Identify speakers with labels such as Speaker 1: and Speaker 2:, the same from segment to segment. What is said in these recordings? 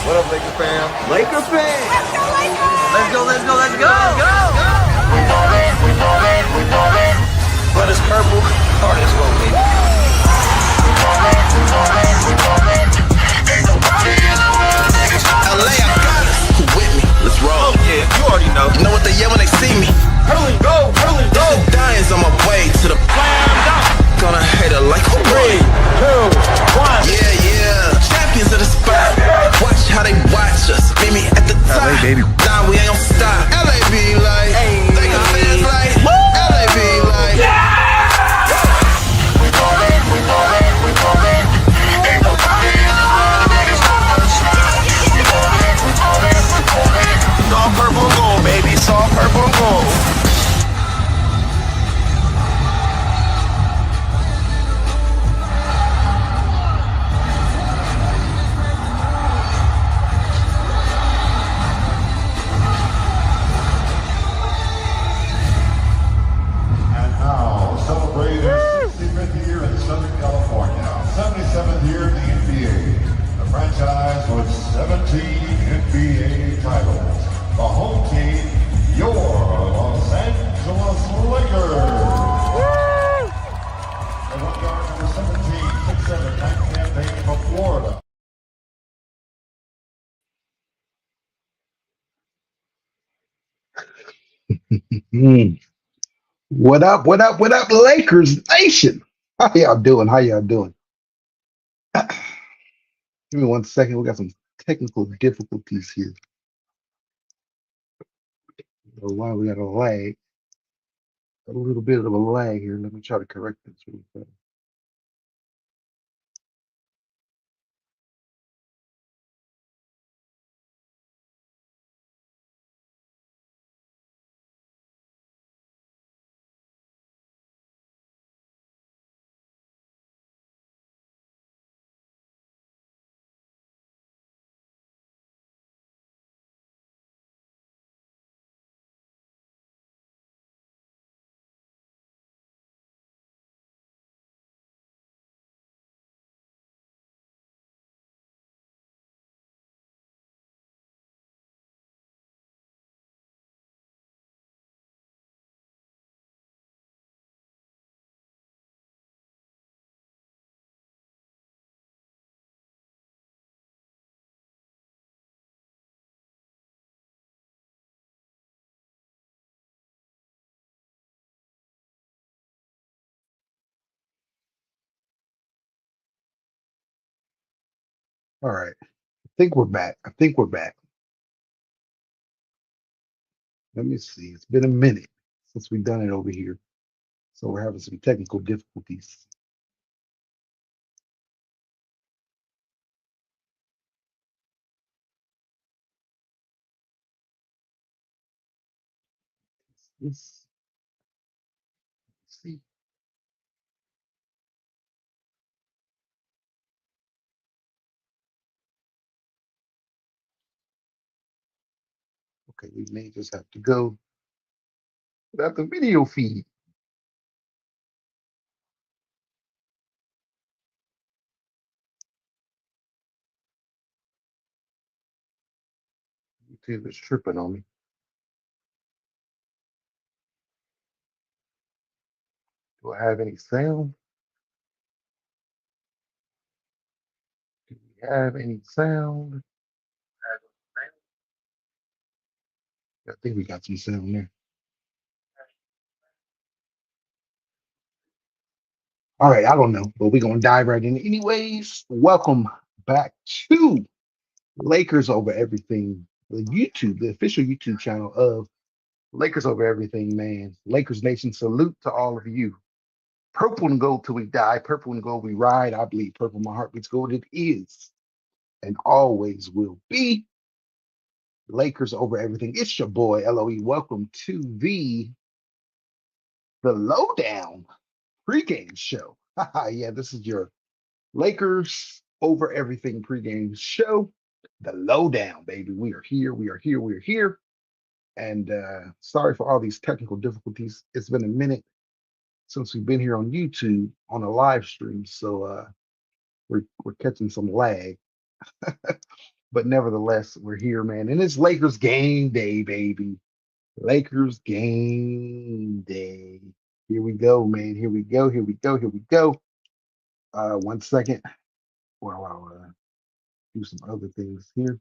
Speaker 1: What up, Laker fam?
Speaker 2: Laker fan.
Speaker 3: Let's go, Lakers!
Speaker 2: Let's go, let's go, let's go.
Speaker 1: We ballin'. But it's purple, or it's gold, baby. We ballin'. Ain't nobody in the world, niggas.
Speaker 4: LA, I got it. Who with me? Let's roll.
Speaker 1: Oh yeah, you already know.
Speaker 4: You know what they yell when they see me?
Speaker 1: Hurling, go.
Speaker 4: Dying's on my way to the
Speaker 1: Slam dunk.
Speaker 4: gonna hate her like a
Speaker 1: 3, 2, 1.
Speaker 4: Yeah. Champions of the spot. Watch how they watch us. Meet me at the top.
Speaker 1: LA, baby.
Speaker 4: Nah, we ain't gon' stop. LA be like, they got fans like, LA be like.
Speaker 1: We ballin'. Ain't nobody in the world, niggas. We ballin'. It's all purple and gold, baby. It's all purple and gold.
Speaker 5: And now, celebrating their 65th year in Southern California, 77th year in the NBA. The franchise with 17 NBA titles. The home team, your Los Angeles Lakers. The one guard number 17, 6'7", night campaign from Florida.
Speaker 6: What up, Lakers Nation? How y'all doing? Give me 1 second. We got some technical difficulties here. So why we got a lag? A little bit of a lag here. Let me try to correct this real quick. All right. I think we're back. Let me see. It's been a minute since we've done it over here. So we're having some technical difficulties. Let's see. Okay, we may just have to go without the video feed. YouTube is tripping on me. Do I have any sound? Do we have any sound? I think we got some sound there. All right, I don't know, but we're gonna dive right in. Anyways, welcome back to Lakers Over Everything, the official YouTube channel of Lakers Over Everything, man. Lakers Nation, salute to all of you. Purple and gold till we die, purple and gold we ride. I believe purple, my heart beats gold. It is and always will be Lakers Over Everything. It's your boy LOE. Welcome to the Lowdown pregame show. Yeah, this is your Lakers Over Everything pregame show. The Lowdown, baby. We are here. And sorry for all these technical difficulties. It's been a minute since we've been here on YouTube on a live stream, so we're catching some lag. but nevertheless, we're here, man. And it's Lakers game day, baby. Lakers game day. Here we go, man. Here we go. Here we go. Here we go. 1 second. Well, I'll do some other things here.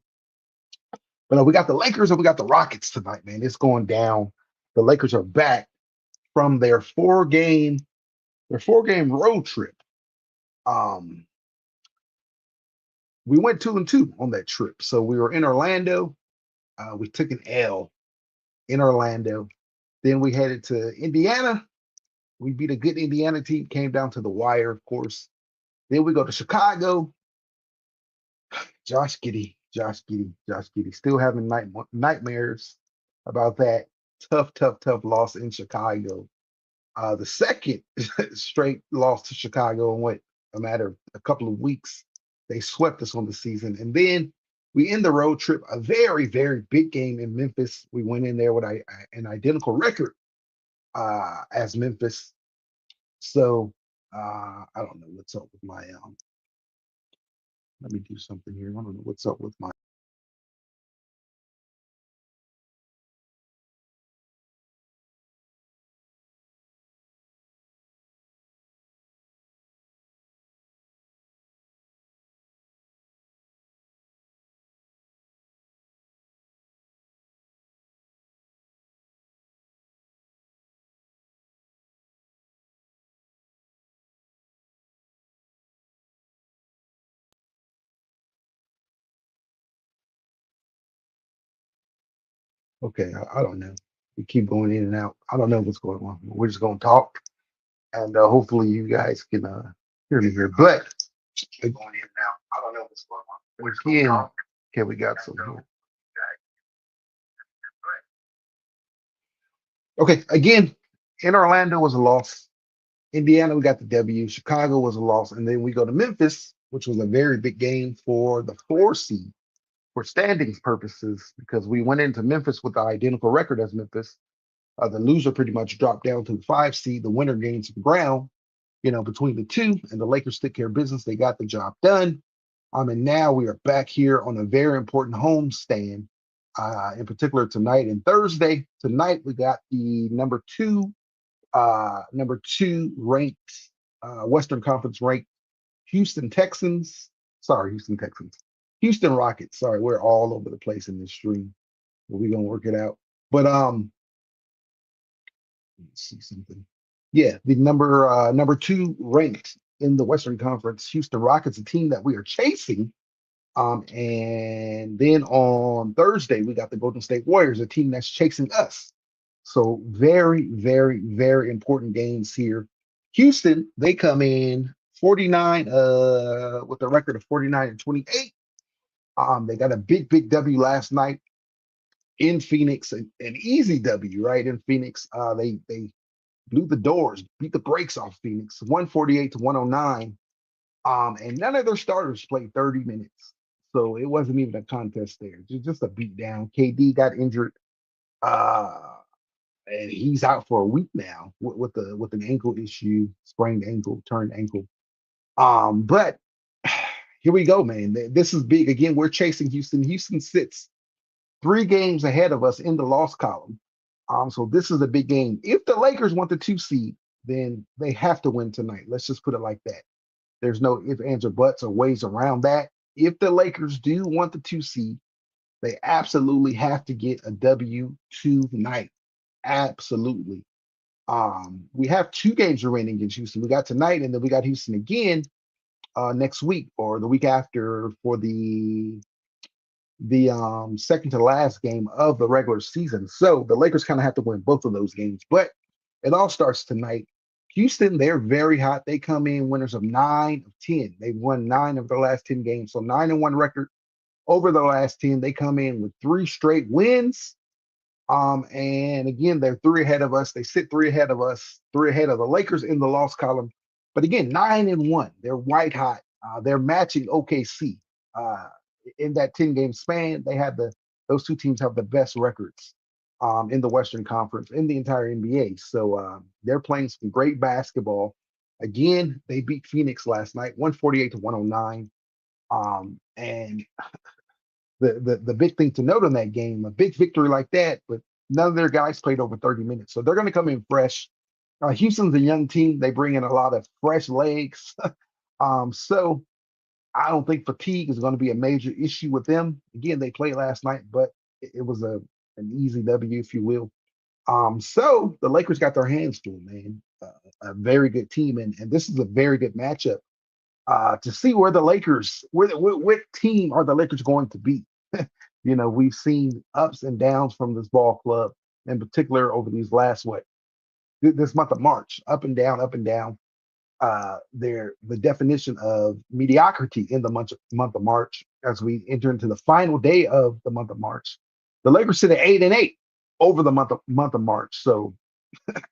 Speaker 6: But we got the Lakers and we got the Rockets tonight, man. It's going down. The Lakers are back from their four game road trip. Um, we went 2-2 on that trip. So we were in Orlando. We took an L in Orlando. Then we headed to Indiana. We beat a good Indiana team, came down to the wire, of course. Then we go to Chicago. Josh Giddey, Josh Giddey, Josh Giddey, still having nightmares about that tough, tough, tough loss in Chicago. The second straight loss to Chicago in what a matter of a couple of weeks. They swept us on the season. And then we end the road trip, a very, very big game in Memphis. We went in there with an identical record as Memphis. So I don't know what's up with my let me do something here. I don't know what's up with my okay, I don't know. We keep going in and out. I don't know what's going on. We're just gonna talk and hopefully you guys can hear me here. But going in and out. I don't know what's going on. Okay, we got some here. Okay, again, in Orlando was a loss. Indiana, we got the W. Chicago was a loss. And then we go to Memphis, which was a very big game for the 4 seed for standings purposes, because we went into Memphis with the identical record as Memphis. The loser pretty much dropped down to the 5 seed. The winner gains some ground, between the two, and the Lakers took care of business. They got the job done. And now we are back here on a very important home stand, in particular tonight and Thursday. Tonight we got the number two ranked, Western Conference ranked Houston Texans. Sorry, Houston Texans. Houston Rockets. Sorry, we're all over the place in this stream, but we're gonna work it out. But let's see something. Yeah, the number two ranked in the Western Conference, Houston Rockets, a team that we are chasing. And then on Thursday, we got the Golden State Warriors, a team that's chasing us. So very, very, very important games here. Houston, they come in 49 with a record of 49-28. They got a big, big W last night in Phoenix, an easy W, right? In Phoenix. They blew the doors, beat the brakes off Phoenix, 148-109. And none of their starters played 30 minutes. So it wasn't even a contest there. Just a beat down. KD got injured. And he's out for a week now with an ankle issue, sprained ankle, turned ankle. But here we go, man. This is big. Again, we're chasing Houston. Houston sits 3 games ahead of us in the loss column. So this is a big game. If the Lakers want the 2 seed, then they have to win tonight. Let's just put it like that. There's no ifs, ands, or buts or ways around that. If the Lakers do want the 2 seed, they absolutely have to get a W tonight. Absolutely. We have 2 games remaining against Houston. We got tonight, and then we got Houston again next week or the week after for the second to last game of the regular season. So the Lakers kind of have to win both of those games. But it all starts tonight. Houston, they're very hot. They come in winners of 9 of 10. They've won 9 of their last 10 games. So 9-1 record over the last 10. They come in with 3 straight wins. And again, they're 3 ahead of us. They sit 3 ahead of us, 3 ahead of the Lakers in the loss column. But again, 9-1. They're white hot. They're matching OKC. In that 10-game span, those 2 teams have the best records in the Western Conference, in the entire NBA. So they're playing some great basketball. Again, they beat Phoenix last night, 148-109. And the big thing to note on that game, a big victory like that, but none of their guys played over 30 minutes. So they're going to come in fresh. Houston's a young team. They bring in a lot of fresh legs. So I don't think fatigue is going to be a major issue with them. Again, they played last night, but it was an easy W, if you will. So the Lakers got their hands full, man. A very good team, and this is a very good matchup to see where the Lakers, what team are the Lakers going to be? We've seen ups and downs from this ball club, in particular over these last this month of March, up and down, up and down. The definition of mediocrity in the month of March as we enter into the final day of the month of March. The Lakers sit at 8-8 over the month of March, so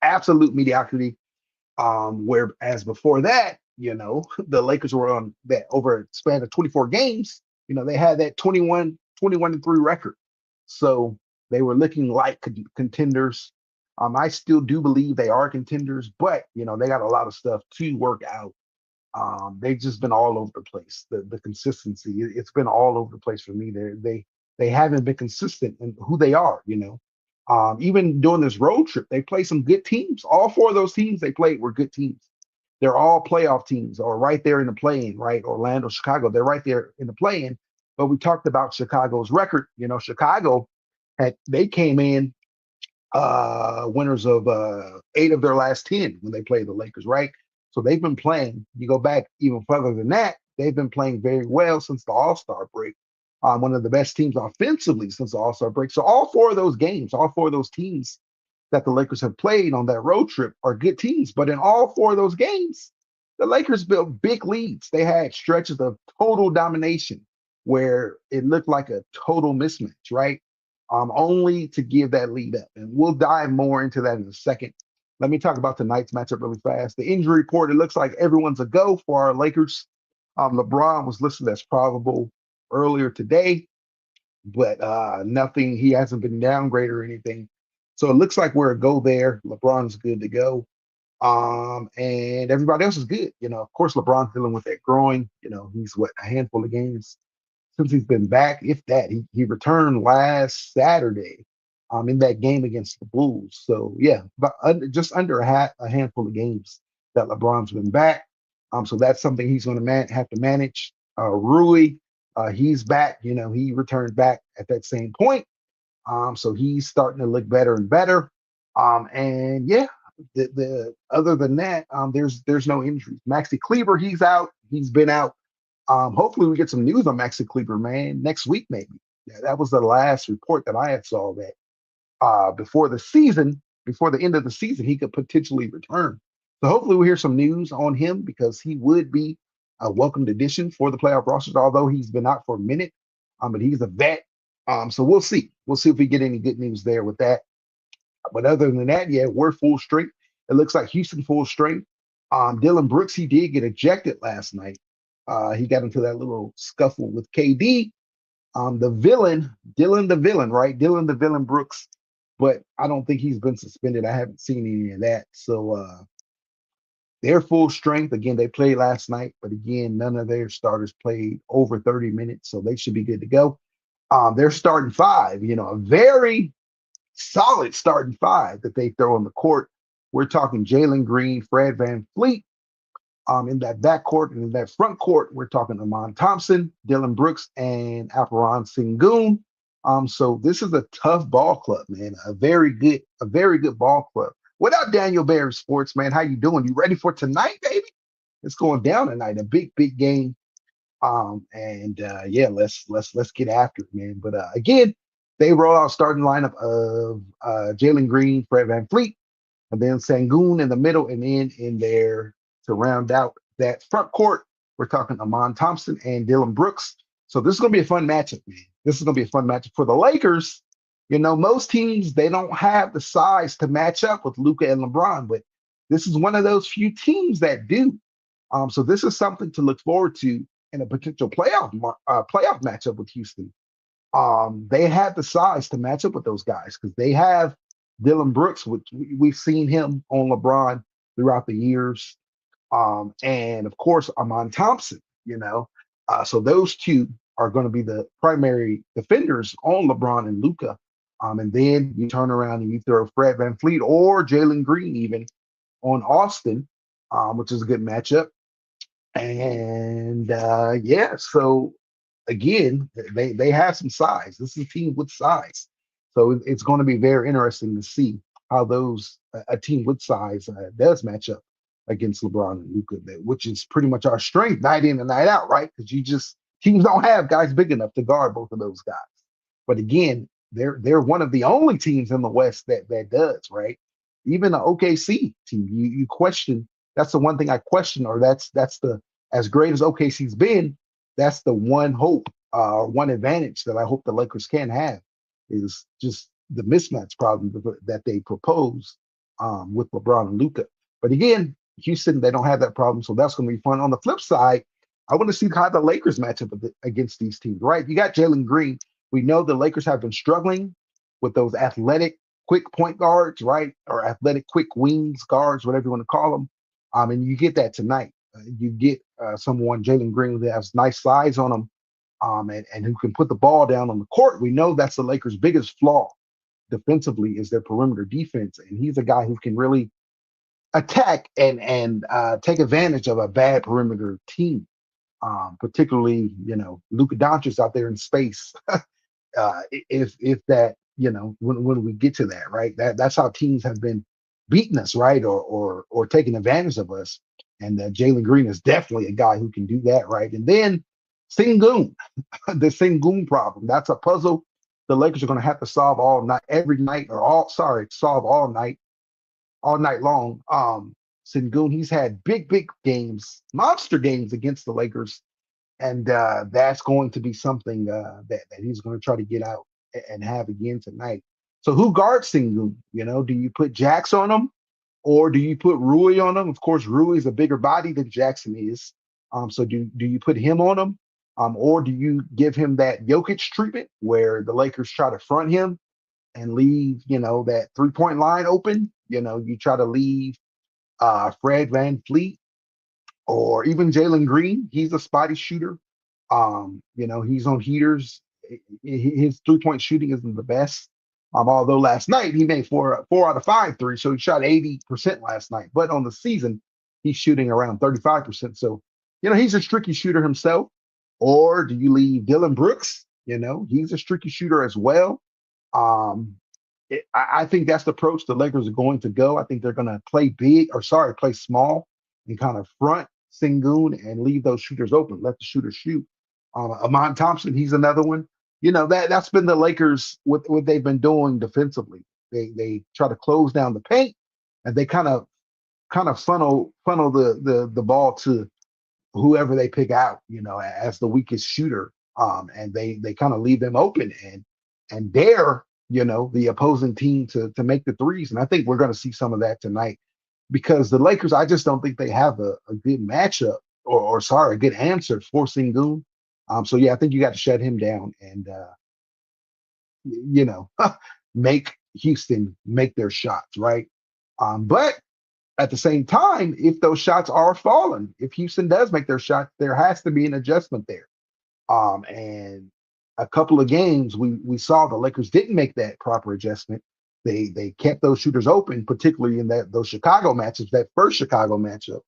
Speaker 6: absolute mediocrity. Whereas before that, the Lakers were on that over a span of 24 games. They had that 21-3 record. So they were looking like contenders. I still do believe they are contenders, but they got a lot of stuff to work out. They've just been all over the place. The consistency, it's been all over the place for me. They haven't been consistent in who they are. Even during this road trip, they played some good teams. All four of those teams they played were good teams. They're all playoff teams or right there in the play-in, right? Orlando, Chicago, they're right there in the play-in. But we talked about Chicago's record. Chicago they came in winners of 8 of their last 10 when they played the Lakers, right? So they've been playing. You go back even further than that, they've been playing very well since the All-Star break. One of the best teams offensively since the All-Star break. So all four of those games, all four of those teams that the Lakers have played on that road trip are good teams. But in all four of those games, the Lakers built big leads. They had stretches of total domination where it looked like a total mismatch, right? Only to give that lead up. And we'll dive more into that in a second. Let me talk about tonight's matchup really fast. The injury report, it looks like everyone's a go for our Lakers. LeBron was listed as probable earlier today, but nothing, he hasn't been downgraded or anything. So it looks like we're a go there. LeBron's good to go. And everybody else is good. Of course, LeBron's dealing with that groin. He's a handful of games since he's been back, if that. He returned last Saturday in that game against the Bulls. So yeah, but just under a handful of games that LeBron's been back. So that's something he's going to have to manage. Rui, he's back. He returned back at that same point. So he's starting to look better and better. And yeah, the other than that, there's no injuries. Maxi Kleber, he's out. He's been out. Hopefully we get some news on Maxi Kleber, man, next week maybe. Yeah, that was the last report that I had saw that before the end of the season, he could potentially return. So hopefully we'll hear some news on him because he would be a welcomed addition for the playoff rosters, although he's been out for a minute. But he's a vet. So we'll see. We'll see if we get any good news there with that. But other than that, yeah, we're full strength. It looks like Houston full strength. Dylan Brooks, he did get ejected last night. He got into that little scuffle with KD. The villain, right? Dylan the villain Brooks. But I don't think he's been suspended. I haven't seen any of that. So they're full strength. Again, they played last night, but again, none of their starters played over 30 minutes, so they should be good to go. They're starting 5, a very solid starting 5 that they throw on the court. We're talking Jalen Green, Fred VanVleet. In that backcourt and in that front court, we're talking Amon Thompson, Dylan Brooks, and Alperon Sengun. So this is a tough ball club, man. A very good ball club. Without Daniel Barry Sports, man, how you doing? You ready for tonight, baby? It's going down tonight. A big game. Yeah, let's get after it, man. But again, they roll out starting lineup of Jalen Green, Fred VanVleet, and then Sengun in the middle, and then in there to round out that front court, we're talking Amon Thompson and Dylan Brooks. So this is going to be a fun matchup, man. This is going to be a fun matchup for the Lakers. Most teams, they don't have the size to match up with Luka and LeBron, but this is one of those few teams that do. So this is something to look forward to in a potential playoff matchup with Houston. They have the size to match up with those guys because they have Dylan Brooks, which we've seen him on LeBron throughout the years. And of course, Amon Thompson, so those two are going to be the primary defenders on LeBron and Luca. And then you turn around and you throw Fred VanVleet or Jalen Green even on Austin, which is a good matchup. And yeah, so again, they have some size. This is a team with size, so it's going to be very interesting to see how those a team with size does match up against LeBron and Luka, which is pretty much our strength night in and night out, right? Because you just teams don't have guys big enough to guard both of those guys. But again, they're one of the only teams in the West that does, right? Even the OKC team, you question. That's the one thing I question, or that's the as great as OKC's been, that's the one hope, one advantage that I hope the Lakers can have is just the mismatch problem that they propose with LeBron and Luka. But again, Houston, they don't have that problem, so that's going to be fun. On the flip side, I want to see how the Lakers match up against these teams, right? You got Jalen Green. We know the Lakers have been struggling with those athletic, quick point guards, right? Or athletic, quick wings guards, whatever you want to call them. And you get that tonight. You get someone, Jalen Green, that has nice size on him, and who can put the ball down on the court. We know that's the Lakers' biggest flaw defensively is their perimeter defense, and he's a guy who can really attack and take advantage of a bad perimeter team. Particularly, Luka Doncic out there in space. If that, when we get to that, right? That's how teams have been beating us, right? Or taking advantage of us. And Jalen Green is definitely a guy who can do that, right? And then Sengun, the Sengun problem. That's a puzzle the Lakers are going to have to solve all night, every night, solve all night long. Sengun, he's had big games, monster games against the Lakers, and that's going to be something that he's going to try to get out and have again tonight. So who guards Sengun? Do you put Jax on him? Or do you put Rui on him? Of course, Rui is a bigger body than Jackson is. So do you put him on him? Or do you give him that Jokic treatment where the Lakers try to front him and leave, that 3-point line open? You try to leave Fred VanVleet or even Jalen Green. He's a spotty shooter. He's on heaters. His 3-point shooting isn't the best. Although last night he made four out of 5 threes, so he shot 80% last night. But on the season, he's shooting around 35%. So, he's a streaky shooter himself. Or do you leave Dylan Brooks? He's a streaky shooter as well. I think that's the approach the Lakers are going to go. I think they're going to play play small and kind of front Sengun and leave those shooters open. Let the shooters shoot. Amon Thompson, he's another one. That's been the Lakers what they've been doing defensively. They try to close down the paint and they kind of funnel the ball to whoever they pick out, as the weakest shooter. And they kind of leave them open and dare, the opposing team to make the threes. And I think we're going to see some of that tonight because the Lakers, I just don't think they have a good matchup or a good answer for Sengun. So yeah, I think you got to shut him down and make Houston make their shots, right? But at the same time, if those shots are falling, if Houston does make their shot, there has to be an adjustment there. And a couple of games we saw the Lakers didn't make that proper adjustment. They kept those shooters open, particularly in those Chicago matchups, that first Chicago matchup.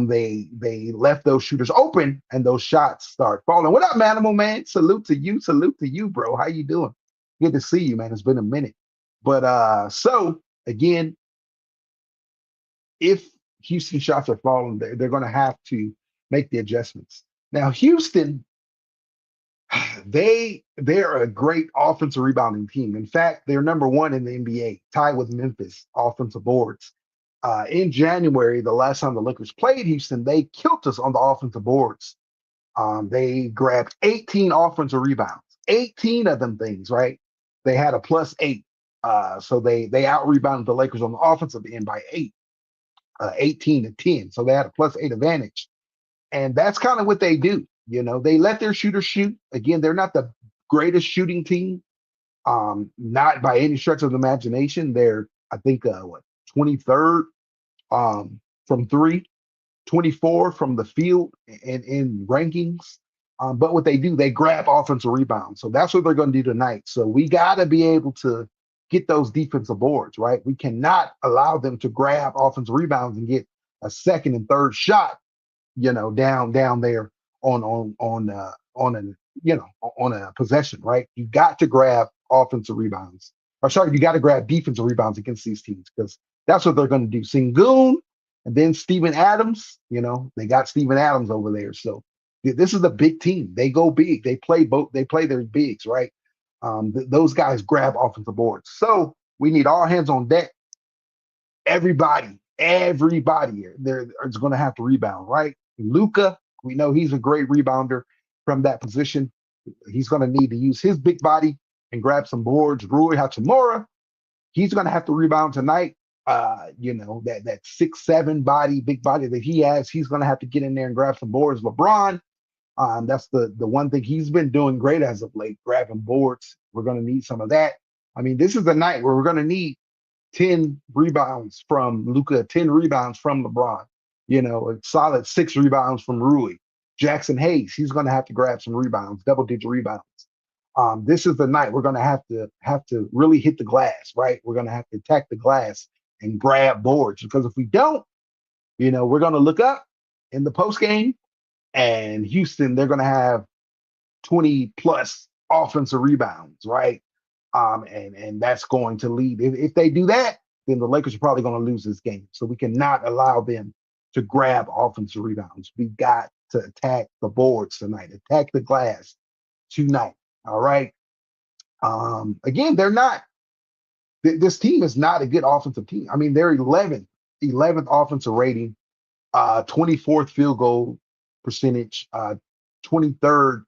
Speaker 6: They left those shooters open and those shots start falling. What up, Manimal Man? Salute to you, bro. How you doing? Good to see you, man. It's been a minute. But so again, if Houston shots are falling, they're going to have to make the adjustments. Now, Houston, they're a great offensive rebounding team. In fact, they're number 1 in the NBA, tied with Memphis offensive boards. In January, the last time the Lakers played Houston, they killed us on the offensive boards. They grabbed 18 offensive rebounds, 18 of them things, right? They had a +8. So they out-rebounded the Lakers on the offensive end by 8, 18-10. So they had a +8 advantage. And that's kind of what they do. They let their shooters shoot. Again, they're not the greatest shooting team, not by any stretch of the imagination. They're, I think, 23rd from 3, 24 from the field in rankings. But what they do, they grab offensive rebounds. So that's what they're going to do tonight. So we got to be able to get those defensive boards, right? We cannot allow them to grab offensive rebounds and get a second and third shot, down there on a on a possession, right? You got to grab offensive rebounds. Or sorry, you got to grab defensive rebounds against these teams because that's what they're going to do. Sengun and then Steven Adams, they got Steven Adams over there. So this is a big team. They go big. They play both. They play their bigs, right? Those guys grab offensive boards. So we need all hands on deck. Everybody there is going to have to rebound, right? Luka, we know he's a great rebounder from that position. He's going to need to use his big body and grab some boards. Rui Hachimura, he's going to have to rebound tonight. That 6'7" body, big body that he has, he's going to have to get in there and grab some boards. LeBron, that's the one thing he's been doing great as of late, grabbing boards. We're going to need some of that. I mean, this is the night where we're going to need 10 rebounds from Luka, 10 rebounds from LeBron, a solid 6 rebounds from Rui. Jackson Hayes, he's going to have to grab some rebounds, double-digit rebounds. This is the night we're going to have to really hit the glass, right? We're going to have to attack the glass and grab boards because if we don't, we're going to look up in the post game and Houston, they're going to have 20 plus offensive rebounds, right? And that's going to lead. If they do that, then the Lakers are probably going to lose this game. So we cannot allow them to grab offensive rebounds. We've got to attack the boards tonight, attack the glass tonight. All right. Again, they're not. This team is not a good offensive team. I mean, they're 11th offensive rating, 24th field goal percentage, 23rd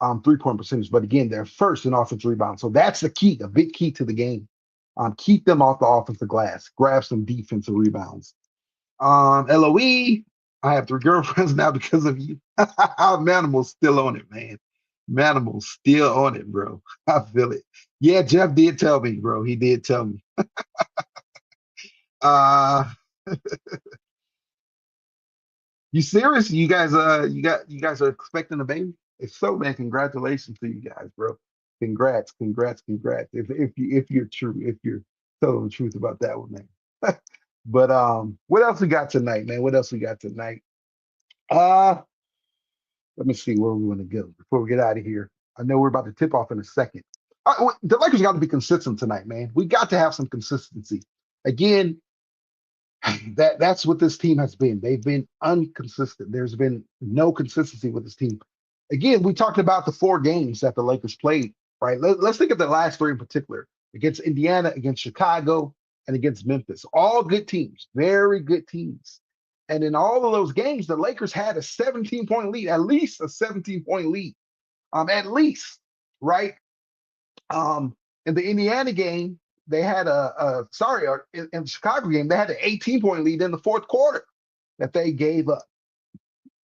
Speaker 6: 3-point percentage. But again, they're first in offensive rebound. So that's the key, a big key to the game. Keep them off the offensive glass. Grab some defensive rebounds. LOE, I have 3 girlfriends now because of you. Manimal's still on it, man. Manimal's still on it, bro. I feel it. Yeah, Jeff did tell me, bro. He did tell me. uh You serious? You guys are expecting a baby? If so, man, congratulations to you guys, bro. Congrats. If you're true, if you're telling the truth about that one, man. But what else we got tonight, man? What else we got tonight? Let me see where we want to go before we get out of here. I know we're about to tip off in a second. The Lakers got to be consistent tonight, man. We got to have some consistency. Again, that's what this team has been. They've been inconsistent. There's been no consistency with this team. Again, we talked about the 4 games that the Lakers played, right? Let's think of the last 3 in particular: against Indiana, against Chicago, and against Memphis. All good teams, very good teams. And in all of those games, the Lakers had a 17-point lead, at least a 17-point lead, at least, right? In the Indiana game, they had in the Chicago game, they had an 18-point lead in the fourth quarter that they gave up,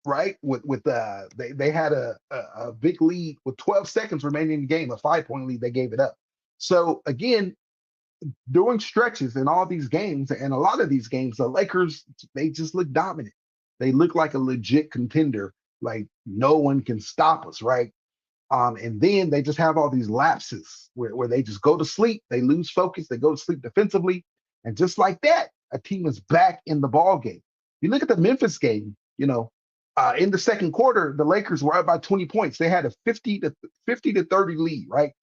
Speaker 6: right? They had a big lead with 12 seconds remaining in the game, a 5-point lead, they gave it up. So again, during stretches in all these games, and a lot of these games, the Lakers, they just look dominant. They look like a legit contender, like no one can stop us, right? And then they just have all these lapses where they just go to sleep, they lose focus, they go to sleep defensively, and just like that, a team is back in the ball game. You look at the Memphis game, in the second quarter, the Lakers were up by 20 points. They had a 50 to 30 lead, right?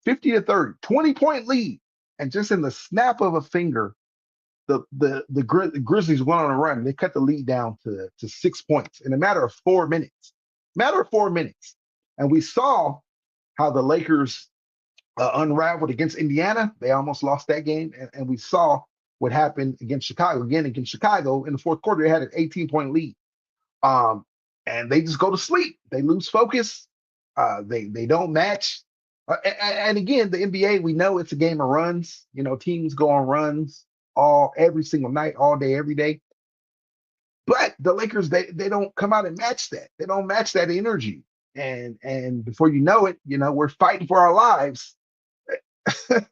Speaker 6: 50 to 30, 20-point lead. And just in the snap of a finger, the Grizzlies went on a run. They cut the lead down to 6 points in a matter of 4 minutes. And we saw how the Lakers unraveled against Indiana. They almost lost that game. And we saw what happened against Chicago. Again, against Chicago in the fourth quarter, they had an 18-point lead. And they just go to sleep. They lose focus. They don't match. And again, the NBA, we know it's a game of runs. Teams go on runs every single night, all day, every day. But the Lakers, they don't come out and match that. They don't match that energy. And before you know it, we're fighting for our lives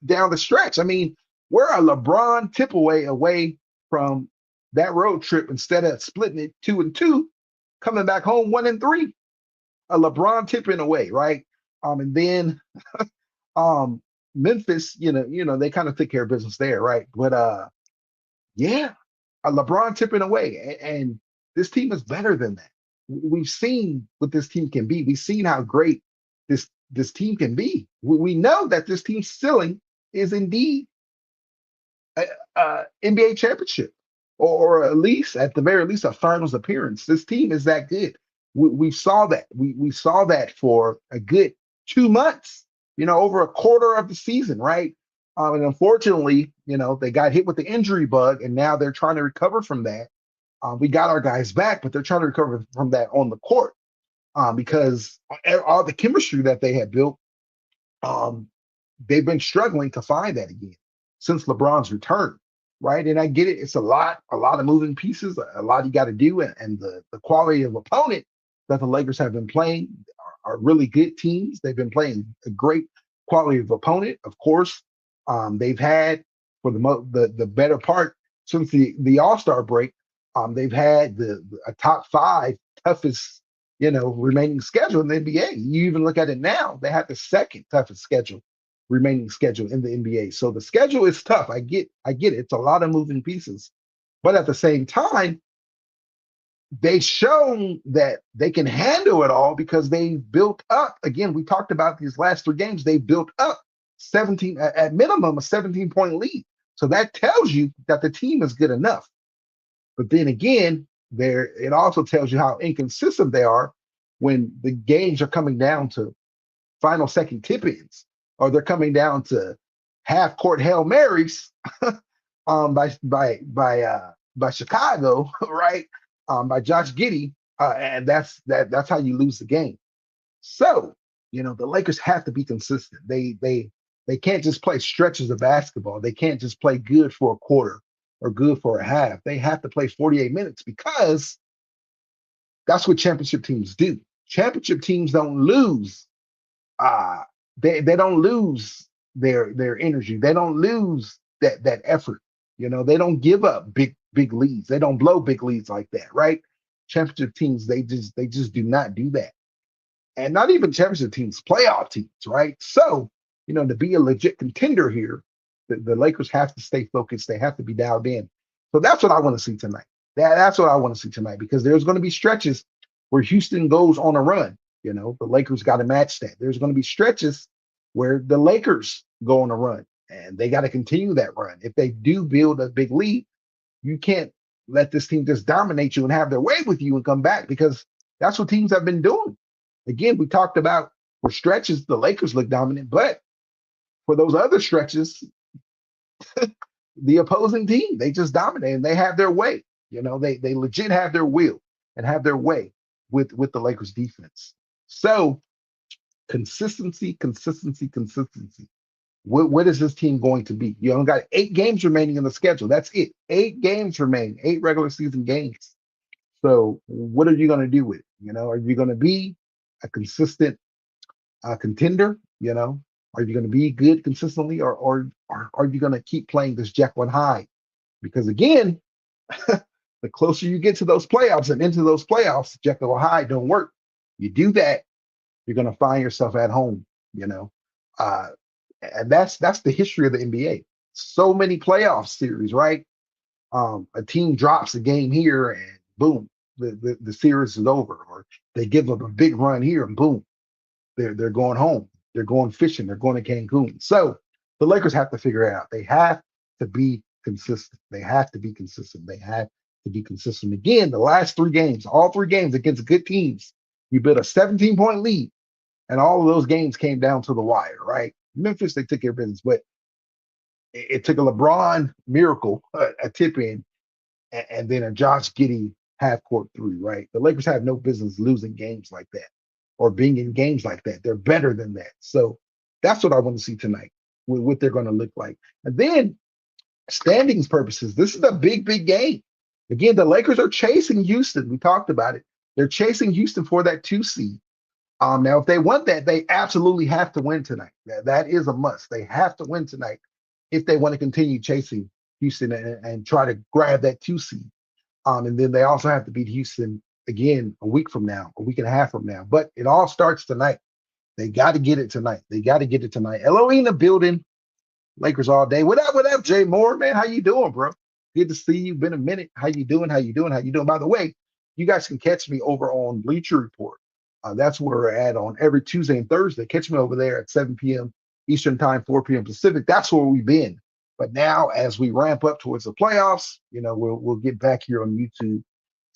Speaker 6: down the stretch. I mean, we're a LeBron tip away from that road trip instead of splitting it 2-2, coming back home 1-3. a LeBron tipping away, right? And then um Memphis, they kind of took care of business there, right? But yeah, a LeBron tipping away, and this team is better than that. We've seen what this team can be. We've seen how great this team can be. We know that this team's ceiling is indeed NBA championship, or at least, at the very least, a finals appearance. This team is that good. We saw that. We saw that for a good 2 months, over a quarter of the season, right? And unfortunately, they got hit with the injury bug, and now they're trying to recover from that. We got our guys back, but they're trying to recover from that on the court, because all the chemistry that they had built, um, they've been struggling to find that again since LeBron's return, right? And I get it; it's a lot of moving pieces, a lot you got to do, and the quality of opponent that the Lakers have been playing are really good teams. They've been playing a great quality of opponent, of course. They've had for the better part since the All-Star break. They've had a top five toughest remaining schedule in the NBA. You even look at it now; they have the second toughest remaining schedule in the NBA. So the schedule is tough. I get it. It's a lot of moving pieces, but at the same time, they've shown that they can handle it all because they built up. Again, we talked about these last 3 games. They built up 17 at minimum a 17-point lead. So that tells you that the team is good enough. But then again, it also tells you how inconsistent they are when the games are coming down to final second tip-ins, or they're coming down to half court Hail Marys by Chicago, right? By Josh Giddey, and that's how you lose the game. So the Lakers have to be consistent. They can't just play stretches of basketball. They can't just play good for a quarter or good for a half. They have to play 48 minutes, because that's what championship teams do. Championship teams don't lose. They don't lose their energy. They don't lose that effort. They don't give up big leads. They don't blow big leads like that, right? Championship teams, they just do not do that. And not even championship teams, playoff teams, right? So, to be a legit contender here, the Lakers have to stay focused. They have to be dialed in. So that's what I want to see tonight. That's what I want to see tonight, because there's going to be stretches where Houston goes on a run. The Lakers got to match that. There's going to be stretches where the Lakers go on a run, and they got to continue that run. If they do build a big lead, you can't let this team just dominate you and have their way with you and come back, because that's what teams have been doing. Again, we talked about for stretches, the Lakers look dominant, but for those other stretches, the opposing team, they just dominate and they have their way. They legit have their will and have their way with the Lakers defense. So consistency. What is this team going to be? You only got 8 games remaining in the schedule. That's it. 8 games remaining, 8 regular season games. So what are you going to do with it? Are you going to be a consistent contender? Are you going to be good consistently, or are you going to keep playing this Jekyll and Hyde? Because again, the closer you get to those playoffs and into those playoffs, Jekyll and Hyde don't work. You do that, you're going to find yourself at home. And that's the history of the NBA. So many playoff series, right? A team drops a game here, and boom, the series is over. Or they give up a big run here, and boom, they're going home. They're going fishing. They're going to Cancun. So the Lakers have to figure it out. They have to be consistent. They have to be consistent. They have to be consistent. Again, the last 3 games, all 3 games against good teams, you built a 17-point lead, and all of those games came down to the wire, right? Memphis, they took care of business, but it took a LeBron miracle, a tip in, and then a Josh Giddey half court 3, right? The Lakers have no business losing games like that or being in games like that. They're better than that. So that's what I want to see tonight, with what they're going to look like. And then standings purposes, this is a big game. Again, the Lakers are chasing Houston. We talked about it. They're chasing Houston for that 2 seed. Now, if they want that, they absolutely have to win tonight. That is a must. They have to win tonight if they want to continue chasing Houston and try to grab that 2 seed. And then they also have to beat Houston again a week from now, a week and a half from now. But it all starts tonight. They got to get it tonight. They got to get it tonight. LOE in the building. Lakers all day. What up? What up, Jay Moore? Man, how you doing, bro? Good to see you. Been a minute. How you doing? How you doing? How you doing? By the way, you guys can catch me over on Bleacher Report. That's where we're at on every Tuesday and Thursday. Catch me over there at 7 p.m. Eastern Time, 4 p.m. Pacific. That's where we've been. But now, as we ramp up towards the playoffs, we'll get back here on YouTube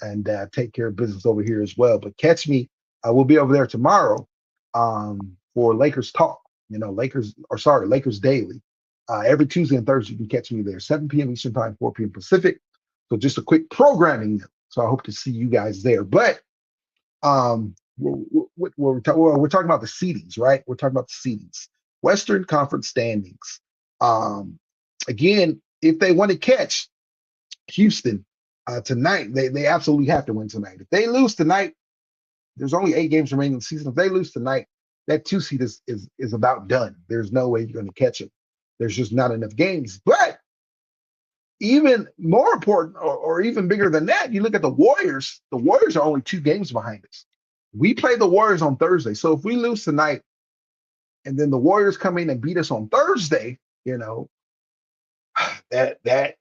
Speaker 6: and take care of business over here as well. But catch me. We'll be over there tomorrow for Lakers Talk. Lakers Daily. Every Tuesday and Thursday, you can catch me there, 7 p.m. Eastern Time, 4 p.m. Pacific. So just a quick programming. So I hope to see you guys there. But we're talking about the seedings, right? We're talking about the seedings. Western Conference standings. Again, if they want to catch Houston tonight, they absolutely have to win tonight. If they lose tonight, there's only 8 games remaining in the season. If they lose tonight, that 2 seed is about done. There's no way you're going to catch it. There's just not enough games. But even more important, or even bigger than that, you look at the Warriors. The Warriors are only 2 games behind us. We play the Warriors on Thursday. So if we lose tonight, and then the Warriors come in and beat us on Thursday, that that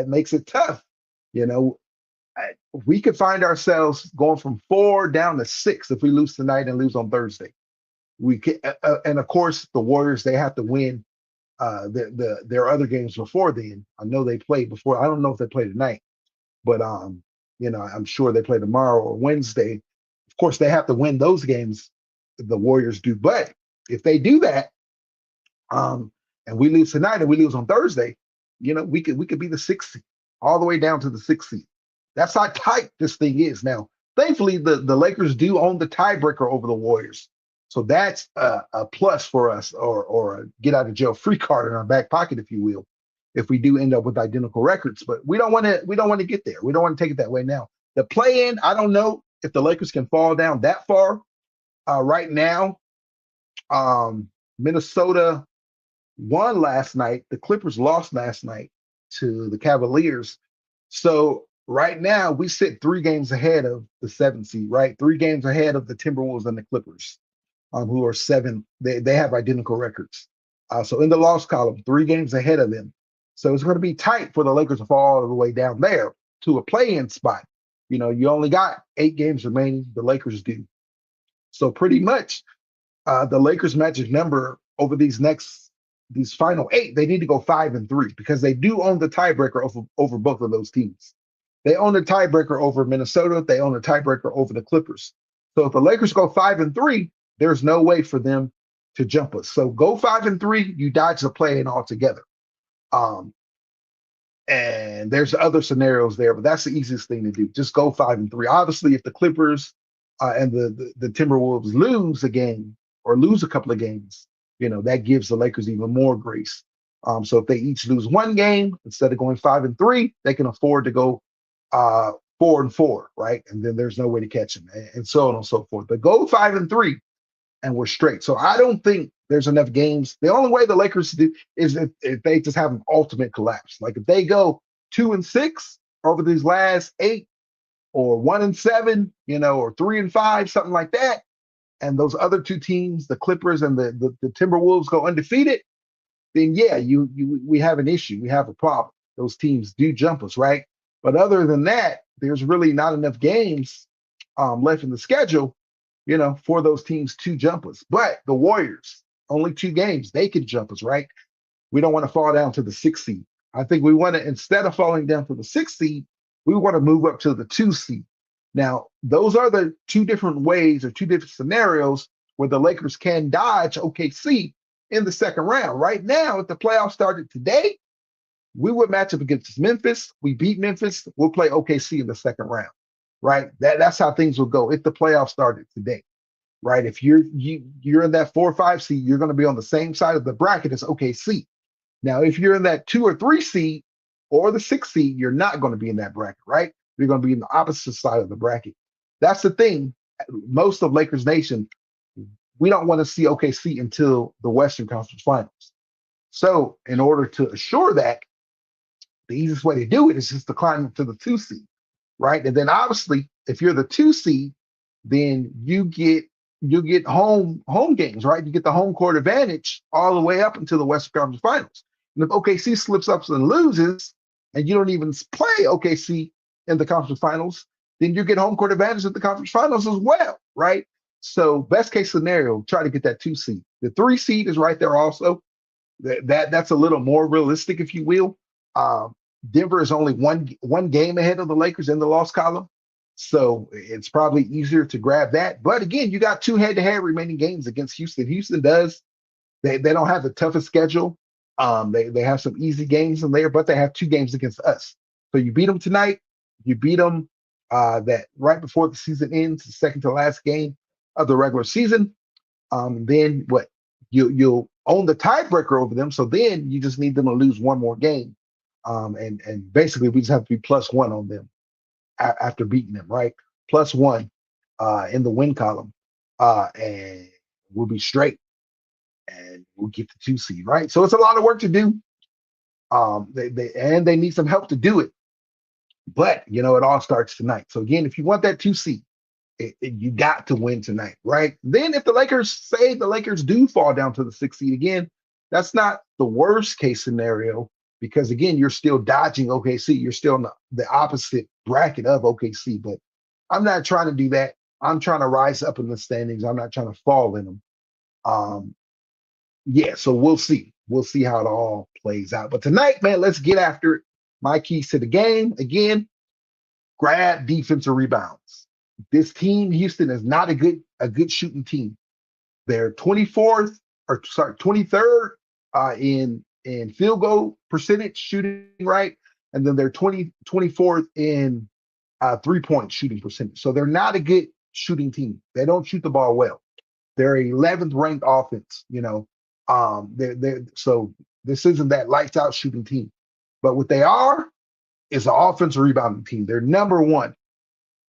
Speaker 6: makes it tough. We could find ourselves going from 4 down to 6 if we lose tonight and lose on Thursday. We can, and of course, the Warriors, they have to win their other games before then. I know they played before. I don't know if they play tonight, but I'm sure they play tomorrow or Wednesday. Of course, they have to win those games. The Warriors do, but if they do that, and we lose tonight and we lose on Thursday, we could be the 6th seed, all the way down to the 6th seed. That's how tight this thing is now. Thankfully, the Lakers do own the tiebreaker over the Warriors. So that's a plus for us, or a get out of jail free card in our back pocket, if you will, if we do end up with identical records. But we don't want to get there. We don't want to take it that way now. The play-in, I don't know if the Lakers can fall down that far. Right now, Minnesota won last night. The Clippers lost last night to the Cavaliers. So right now we sit 3 games ahead of the 7th seed, right? 3 games ahead of the Timberwolves and the Clippers. Who are 7, they have identical records. So in the loss column, 3 games ahead of them. So it's going to be tight for the Lakers to fall all the way down there to a play-in spot. You only got 8 games remaining. The Lakers do. So pretty much the Lakers' magic number over these final 8, they need to go 5-3 because they do own the tiebreaker over both of those teams. They own the tiebreaker over Minnesota. They own the tiebreaker over the Clippers. So if the Lakers go 5-3, there's no way for them to jump us. So go 5-3, you dodge the play-in altogether. And there's other scenarios there, but that's the easiest thing to do. Just go 5-3. Obviously, if the Clippers and the Timberwolves lose a game or lose a couple of games, that gives the Lakers even more grace. So if they each lose 1 game, instead of going 5-3, they can afford to go 4-4, right? And then there's no way to catch them, and so on and so forth. But go 5-3. And we're straight. So I don't think there's enough games. The only way the Lakers do is if they just have an ultimate collapse. Like if they go 2-6 over these last 8, or 1-7, or 3-5, something like that, and those other 2 teams, the Clippers and the Timberwolves, go undefeated, then yeah, we have an issue. We have a problem. Those teams do jump us, right? But other than that, there's really not enough games left in the schedule for those teams to jump us. But the Warriors, only 2 games, they can jump us, right? We don't want to fall down to the 6th seed. I think we want to, instead of falling down to the 6th seed, we want to move up to the 2 seed. Now, those are the 2 different ways or 2 different scenarios where the Lakers can dodge OKC in the 2nd round. Right now, if the playoffs started today, we would match up against Memphis. We beat Memphis. We'll play OKC in the 2nd round. Right, that's how things will go if the playoffs started today, right? If you're in that 4 or 5 seed, you're going to be on the same side of the bracket as OKC. Now, if you're in that 2 or 3 seed or the 6 seed, you're not going to be in that bracket, right? You're going to be in the opposite side of the bracket. That's the thing. Most of Lakers Nation, we don't want to see OKC until the Western Conference Finals. So, in order to assure that, the easiest way to do it is just to climb to the 2 seed. right? And then obviously, if you're the 2 seed, then you get home games, right? You get the home court advantage all the way up until the Western Conference Finals. And if OKC slips up and loses, and you don't even play OKC in the conference finals, then you get home court advantage at the conference finals as well, right? So best case scenario, try to get that 2 seed. The 3 seed is right there also. That's a little more realistic, if you will. Um, Denver is only one game ahead of the Lakers in the loss column, so it's probably easier to grab that. But again, you got 2 head-to-head remaining games against Houston. Houston does they don't have the toughest schedule. They have some easy games in there, but they have 2 games against us. So you beat them tonight. You beat them that right before the season ends, the second to last game of the regular season. Then what? You'll own the tiebreaker over them. So then you just need them to lose one more game, and basically we just have to be +1 on them after beating them, right? +1 in the win column, and we'll be straight, and we'll get the 2 seed, right? So it's a lot of work to do. They need some help to do it, but it all starts tonight. So again, if you want that 2 seed, you got to win tonight, right? Then if the Lakers do fall down to the 6 seed again, that's not the worst case scenario, because again, you're still dodging OKC. You're still in the opposite bracket of OKC, but I'm not trying to do that. I'm trying to rise up in the standings. I'm not trying to fall in them. Yeah, so we'll see. We'll see how it all plays out. But tonight, man, let's get after it. My keys to the game, again, grab defensive rebounds. This team, Houston, is not a good shooting team. They're 23rd in field goal percentage shooting, right? And then they're 24th in 3-point shooting percentage. So they're not a good shooting team. They don't shoot the ball well. They're 11th ranked offense, so this isn't that lights out shooting team. But what they are is an offensive rebounding team. They're number 1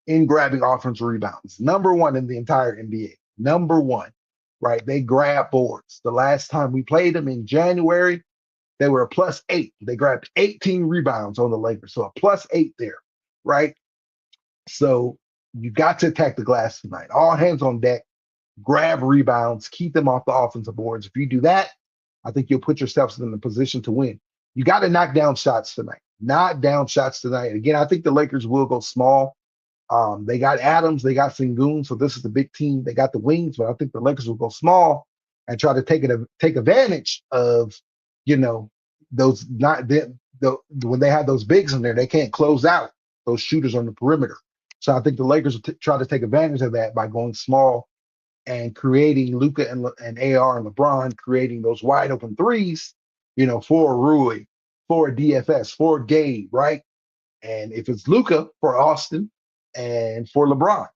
Speaker 6: in grabbing offensive rebounds, number 1 in the entire NBA, number 1, right? They grab boards. The last time we played them in January, they were a +8. They grabbed 18 rebounds on the Lakers, so a +8 there, right? So you got to attack the glass tonight. All hands on deck. Grab rebounds, keep them off the offensive boards. If you do that, I think you'll put yourselves in a position to win. You got to knock down shots tonight. Knock down shots tonight. Again, I think the Lakers will go small. They got Adams, they got Sengun, so this is the big team. They got the wings, but I think the Lakers will go small and try to take advantage of, those when they have those bigs in there, they can't close out those shooters on the perimeter. So I think the Lakers will try to take advantage of that by going small and creating Luka and AR and LeBron, creating those wide open threes, for Rui, for DFS, for Gabe, right? And if it's Luka, for Austin, and for LeBron.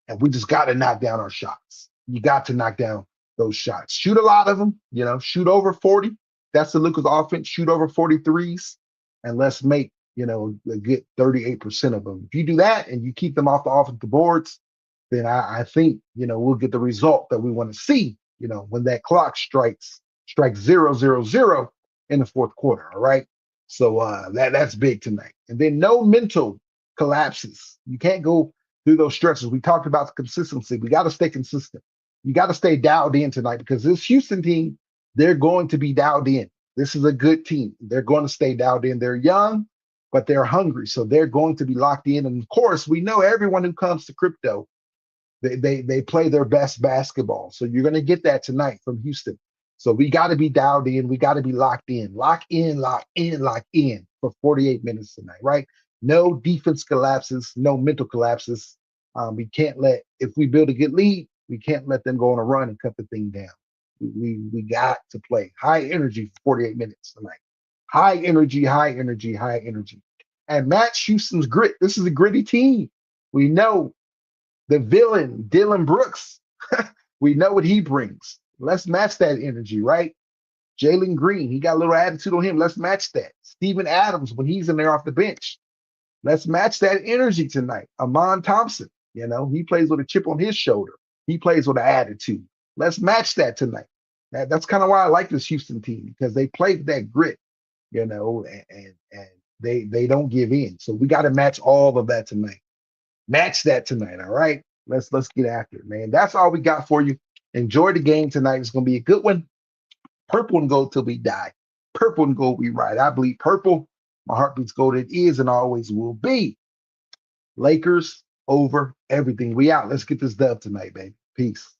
Speaker 6: And we just got to knock down our shots. You got to knock down those shots. Shoot a lot of them, shoot over 40. That's the Luka's offense. Shoot over 43s, and let's make, a good 38% of them. If you do that and you keep them off the offensive boards, then I think, we'll get the result that we want to see, when that clock strikes 0-0-0 in the fourth quarter. All right. So that's big tonight. And then no mental collapses. You can't go through those stretches. We talked about the consistency. We got to stay consistent. You got to stay dialed in tonight, because this Houston team, they're going to be dialed in. This is a good team. They're going to stay dialed in. They're young, but they're hungry. So they're going to be locked in. And of course, we know everyone who comes to crypto, they play their best basketball. So you're going to get that tonight from Houston. So we got to be dialed in. We got to be locked in. Lock in, lock in, lock in for 48 minutes tonight, right? No defense collapses, no mental collapses. We can't if we build a good lead, we can't let them go on a run and cut the thing down. We got to play high energy for 48 minutes tonight. High energy, high energy, high energy. And match Houston's grit. This is a gritty team. We know the villain, Dylan Brooks. We know what he brings. Let's match that energy, right? Jalen Green, he got a little attitude on him. Let's match that. Steven Adams, when he's in there off the bench, let's match that energy tonight. Amon Thompson, he plays with a chip on his shoulder. He plays with an attitude. Let's match that tonight. That's kind of why I like this Houston team, because they play with that grit, and they don't give in. So we got to match all of that tonight. Match that tonight. All right. Let's get after it, man. That's all we got for you. Enjoy the game tonight. It's gonna be a good one. Purple and gold till we die. Purple and gold, we ride. I bleed purple. My heart beats gold. It is and always will be. Lakers over everything. We out. Let's get this dub tonight, baby. Peace.